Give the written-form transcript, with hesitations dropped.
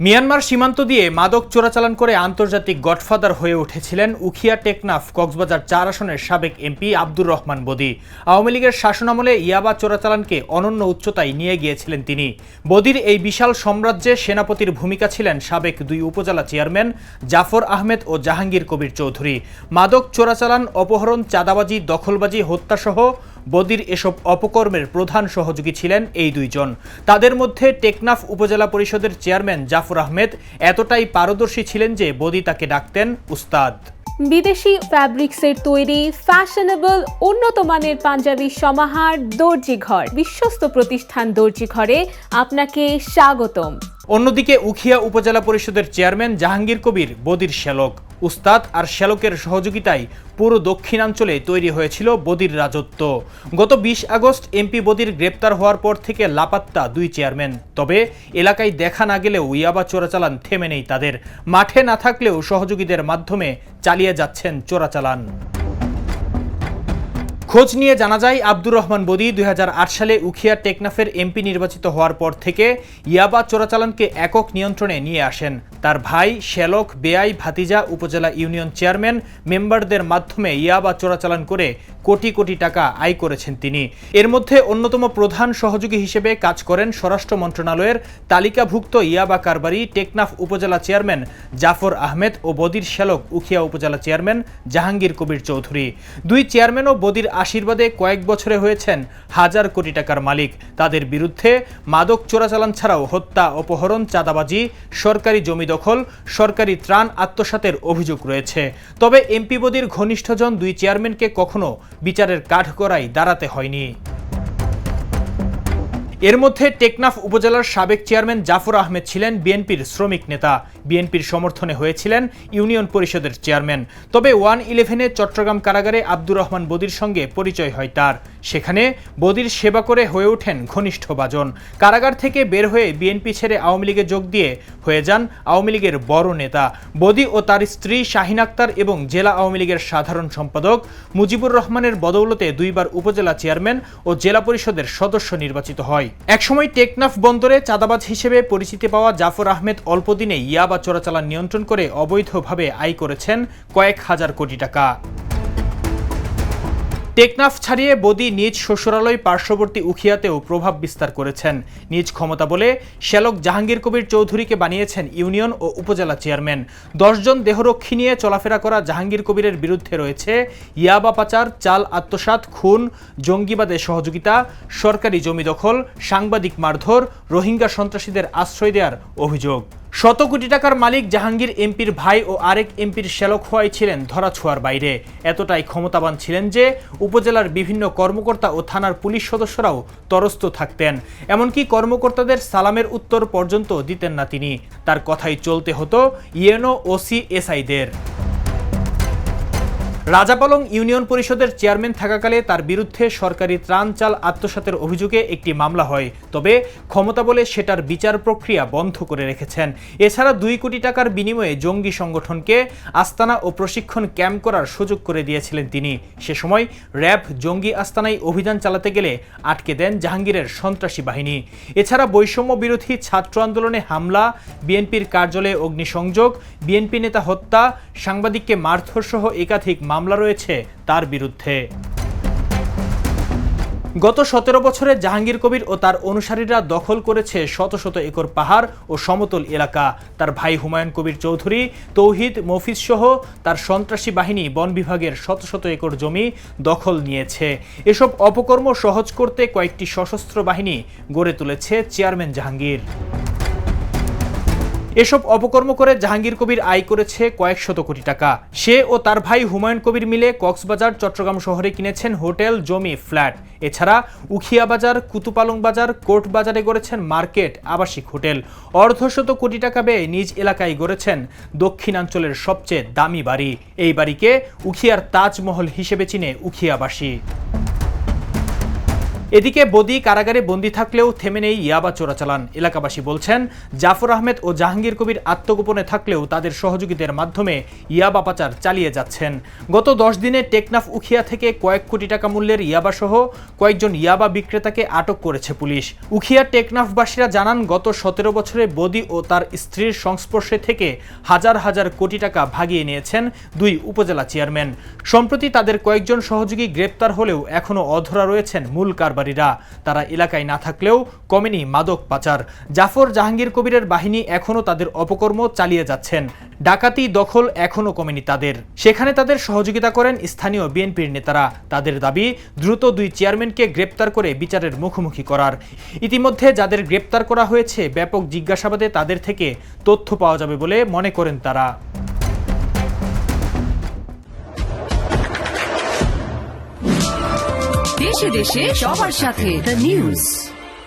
Myanmar সীমান্ত দিয়ে মাদক চোরাচালান করে আন্তর্জাতিক গডফাদার হয়ে উঠেছিলেন উখিয়া টেকনাফ কক্সবাজার ৪ আসনের সাবেক এমপি আব্দুর রহমান বদি। আওয়ামী লীগের শাসনামলে ইয়াবা চোরাচালানকে অনন্য উচ্চতায় নিয়ে গিয়েছিলেন তিনি। বদির এই বিশাল সাম্রাজ্যে সেনাপতির ভূমিকা ছিলেন সাবেক ২ উপজেলা চেয়ারম্যান জাফর আহমেদ ও জাহাঙ্গীর কবির চৌধুরী। মাদক চোরাচালান, অপহরণ, চাঁদাবাজি, দখলবাজি, হত্যাসহ বদির এসব অপকর্মের প্রধান সহযোগী ছিলেন এই দুইজন। তাদের মধ্যে টেকনাফ উপজেলা পরিষদের চেয়ারম্যান জাফর আহমেদ এতটাই পারদর্শী ছিলেন যে বদি তাকে ডাকতেন উস্তাদ। বিদেশি ফ্যাব্রিক্সের তৈরি ফ্যাশনেবল উন্নত মানের পাঞ্জাবি সমাহার দর্জি ঘর, বিশ্বস্ত প্রতিষ্ঠান দর্জি ঘরে আপনাকে স্বাগতম। অন্যদিকে উখিয়া উপজেলা পরিষদের চেয়ারম্যান জাহাঙ্গীর কবির বদির শ্যালক। উস্তাদ আর শ্যালকের সহযোগিতায় পুরো দক্ষিণাঞ্চলে তৈরি হয়েছিল বদির রাজত্ব। গত ২০ আগস্ট এমপি বদির গ্রেপ্তার হওয়ার পর থেকে লাপাত্তা ২ চেয়ারম্যান। তবে এলাকায় দেখা না গেলেও ইয়াবা চোরাচালান থেমে নেই তাদের। মাঠে না থাকলেও সহযোগীদের মাধ্যমে চালিয়ে যাচ্ছেন চোরাচালান। খোঁজ নিয়ে জানা যায় আব্দুর রহমান বদি ২০০৮ সালে উখিয়া টেকনাফের এমপি নির্বাচিত হওয়ার পর থেকে ইয়াবা চোরাচালানকে একক নিয়ন্ত্রণে নিয়ে আসেন। তার ভাই, শ্যালক, বেয়াই, ভাতিজা, উপজেলা ইউনিয়ন চেয়ারম্যান মেম্বারদের মাধ্যমে ইয়াবা চোরাচালান করে কোটি কোটি টাকা আয় করেছেন তিনি। এর মধ্যে অন্যতম প্রধান সহযোগী হিসেবে কাজ করেন স্বরাষ্ট্র মন্ত্রণালয়ের তালিকাভুক্ত ইয়াবা কারবারি টেকনাফ উপজেলা চেয়ারম্যান জাফর আহমেদ ও বদির শ্যালক উখিয়া উপজেলা চেয়ারম্যান জাহাঙ্গীর কবির চৌধুরী। ২ চেয়ারম্যানও বদির আশীর্বাদে কয়েক বছরে হয়েছেন হাজার কোটি টাকার মালিক। তাদের বিরুদ্ধে মাদক চোরাচালান ছাড়াও হত্যা, অপহরণ, চাঁদাবাজি, সরকারি জমি দখল, সরকারি ত্রাণ আত্মসাতের অভিযোগ রয়েছে। তবে এমপি বদির ঘনিষ্ঠজন ২ চেয়ারম্যানকে কখনো বিচারের কাঠগড়ায় দাঁড়াতে হয়নি। এর মধ্যে টেকনাফ উপজেলার সাবেক চেয়ারম্যান জাফর আহমেদ ছিলেন বিএনপির শ্রমিক নেতা। বিএনপির সমর্থনে হয়েছিলেন ইউনিয়ন পরিষদের চেয়ারম্যান। তবে 111-এ চট্টগ্রাম কারাগারে আব্দুর রহমান বদির সঙ্গে পরিচয় হয় তার। সেখানে বদির সেবা করে হয়ে ওঠেন ঘনিষ্ঠ বাজন। কারাগার থেকে বের হয়ে বিএনপি ছেড়ে আওয়ামী লীগে যোগ দিয়ে হয়ে যান আওয়ামী লীগের বড় নেতা। বদি ও তার স্ত্রী শাহিন আক্তার এবং জেলা আওয়ামী লীগের সাধারণ সম্পাদক মুজিবুর রহমানের বদৌলতে 2 বার উপজেলা চেয়ারম্যান ও জেলা পরিষদের সদস্য নির্বাচিত হয়। একসময় টেকনাফ বন্দরে চাঁদাবাজ হিসেবে পরিচিতি পাওয়া জাফর আহমেদ অল্প দিনেই ইয়াবা চোরাচালান নিয়ন্ত্রণ করে অবৈধভাবে আয় করেছেন কয়েক হাজার কোটি টাকা। টেকনাফ ছাড়িয়ে বদি নিজ শ্বশুরালয় পার্শ্ববর্তী উখিয়াতেও প্রভাব বিস্তার করেছেন। নিজ ক্ষমতা বলে শ্যালক জাহাঙ্গীর কবির চৌধুরীকে বানিয়েছেন ইউনিয়ন ও উপজেলা চেয়ারম্যান। 10 জন দেহরক্ষী নিয়ে চলাফেরা করা জাহাঙ্গীর কবিরের বিরুদ্ধে রয়েছে ইয়াবা পাচার, চাল আত্মসাৎ, খুন, জঙ্গিবাদে সহযোগিতা, সরকারি জমি দখল, সাংবাদিক মারধর, রোহিঙ্গা সন্ত্রাসীদের আশ্রয় দেওয়ার অভিযোগ। শত কোটি টাকার মালিক জাহাঙ্গীর এমপির ভাই ও আরেক এমপির শ্যালক হওয়ায় ছিলেন ধরাছোঁয়ার বাইরে। এতটাই ক্ষমতাবান ছিলেন যে উপজেলার বিভিন্ন কর্মকর্তা ও থানার পুলিশ সদস্যরাও তরস্থ থাকতেন। এমনকি কর্মকর্তাদের সালামের উত্তর পর্যন্ত দিতেন না তিনি। তার কথাই চলতে হতো ইউএনও, ওসি, এসআইদের। রাজাপালং ইউনিয়ন পরিষদের চেয়ারম্যান থাকাকালে তার বিরুদ্ধে সরকারি ত্রাণ, চাল আত্মসাতের অভিযোগে একটি মামলা হয়। তবে ক্ষমতা বলে সেটার বিচার প্রক্রিয়া বন্ধ করে রেখেছেন। এছাড়া 2 কোটি টাকার বিনিময়ে জঙ্গি সংগঠনকে আস্তানা ও প্রশিক্ষণ ক্যাম্প করার সুযোগ করে দিয়েছিলেন তিনি। সে সময় র্যাব জঙ্গি আস্তানায় অভিযান চালাতে গেলে আটকে দেন জাহাঙ্গীরের সন্ত্রাসী বাহিনী। এছাড়া বৈষম্য বিরোধী ছাত্র আন্দোলনে হামলা, বিএনপির কার্যালয়ে অগ্নিসংযোগ, বিএনপি নেতা হত্যা, সাংবাদিককে মারধর সহ একাধিক মামলা রয়েছে তার বিরুদ্ধে। গত 17 বছরে জাহাঙ্গীর কবির ও তার অনুসারীরা দখল করেছে শত শত একর পাহাড় ও সমতল এলাকা। তার ভাই হুমায়ুন কবির চৌধুরী, তৌহিদ, মফিজ সহ তার সন্ত্রাসী বাহিনী বন বিভাগের শত শত একর জমি দখল নিয়েছে। এসব অপকর্ম সহজ করতে কয়েকটি সশস্ত্র বাহিনী গড়ে তুলেছে চেয়ারম্যান জাহাঙ্গীর। এসব অপকর্ম করে জাহাঙ্গীর কবির আয় করেছে কয়েক শত কোটি টাকা। সে ও তার ভাই হুমায়ুন কবির মিলে কক্সবাজার, চট্টগ্রাম শহরে কিনেছেন হোটেল, জমি, ফ্ল্যাট। এছাড়া উখিয়া বাজার, কুতুপালং বাজার, কোর্ট বাজারে গড়েছেন মার্কেট, আবাসিক হোটেল। অর্ধশত কোটি টাকা ব্যয়ে নিজ এলাকায় গড়েছেন দক্ষিণাঞ্চলের সবচেয়ে দামি বাড়ি। এই বাড়িকে উখিয়ার তাজমহল হিসেবে চিনে উখিয়াবাসী। এদিকে বদি কারাগারে বন্দী থাকলেও থেমে নেই ইয়াবা চোরাচালান। এলাকাবাসী বলছেন, জাফর আহমেদ ও জাহাঙ্গীর কবির আত্মগোপনে থাকলেও তাদের সহযোগীদের মাধ্যমে ইয়াবা পাচার চালিয়ে যাচ্ছেন। গত 10 দিনে টেকনাফ উখিয়া থেকে কয়েক কোটি টাকা মূল্যের ইয়াবা সহ কয়েকজন ইয়াবা বিক্রেতাকে আটক করেছে পুলিশ। উখিয়া টেকনাফবাসীরা জানান, গত 17 বছরে বদি ও তার স্ত্রীর সংস্পর্শে থেকে হাজার হাজার কোটি টাকা ভাগিয়ে নিয়েছেন 2 উপজেলা চেয়ারম্যান। সম্প্রতি তাদের কয়েকজন সহযোগী গ্রেপ্তার হলেও এখনও অধরা রয়েছেন মূল কারবারিরা। তারা এলাকায় না থাকলেও কমেনি মাদক পাচার। জাফর জাহাঙ্গীর কবিরের বাহিনী এখনও তাদের অপকর্ম চালিয়ে যাচ্ছেন। ডাকাতি দখল এখনও কমেনি তাদের। সেখানে তাদের সহযোগিতা করেন স্থানীয় বিএনপির নেতারা। তাদের দাবি, দ্রুত 2 চেয়ারম্যানকে গ্রেপ্তার করে বিচারের মুখোমুখি করার। ইতিমধ্যে যাদের গ্রেপ্তার করা হয়েছে, ব্যাপক জিজ্ঞাসাবাদে তাদের থেকে তথ্য পাওয়া যাবে বলে মনে করেন তারা। দেশে দেশে সবার সাথে দ্য নিউজ।